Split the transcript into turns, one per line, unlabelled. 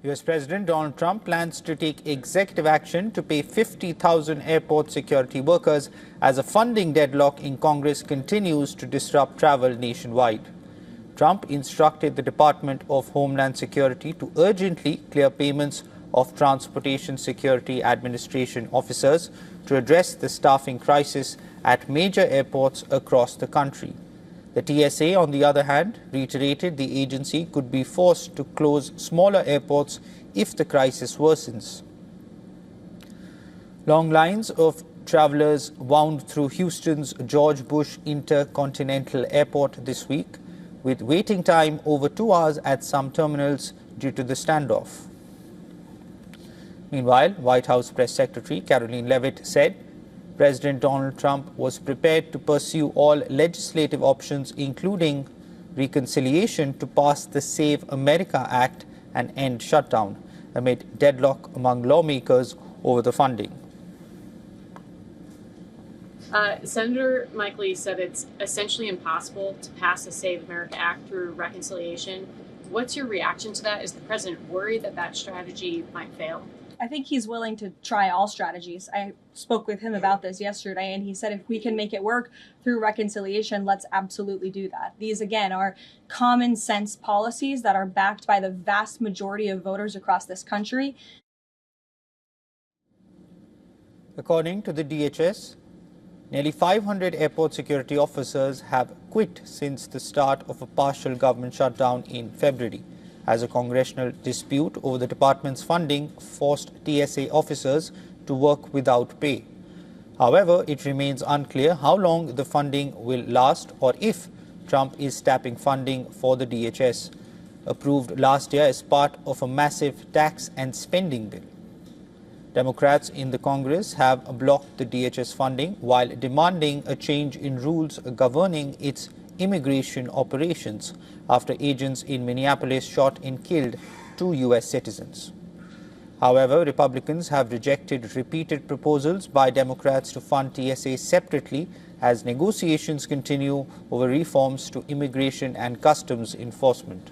US President Donald Trump plans to take executive action to pay 50,000 airport security workers as a funding deadlock in Congress continues to disrupt travel nationwide. Trump instructed the Department of Homeland Security to urgently clear payments of Transportation Security Administration officers to address the staffing crisis at major airports across the country. The TSA, on the other hand, reiterated the agency could be forced to close smaller airports if the crisis worsens. Long lines of travelers wound through Houston's George Bush Intercontinental Airport this week, with waiting time over 2 hours at some terminals due to the standoff. Meanwhile, White House Press Secretary Karoline Leavitt said President Donald Trump was prepared to pursue all legislative options, including reconciliation, to pass the Save America Act and end shutdown, amid deadlock among lawmakers over the funding.
Senator Mike Lee said it's essentially impossible to pass the Save America Act through reconciliation. What's your reaction to that? Is the president worried that that strategy might fail?
I think he's willing to try all strategies. I spoke with him about this yesterday, and he said if we can make it work through reconciliation, let's absolutely do that. These, again, are common sense policies that are backed by the vast majority of voters across this country.
According to the DHS, nearly 500 airport security officers have quit since the start of a partial government shutdown in February, as a congressional dispute over the department's funding forced TSA officers to work without pay. However, it remains unclear how long the funding will last or if Trump is tapping funding for the DHS, approved last year as part of a massive tax and spending bill. Democrats in the Congress have blocked the DHS funding while demanding a change in rules governing its immigration operations after agents in Minneapolis shot and killed 2 U.S. citizens. However, Republicans have rejected repeated proposals by Democrats to fund TSA separately as negotiations continue over reforms to immigration and customs enforcement.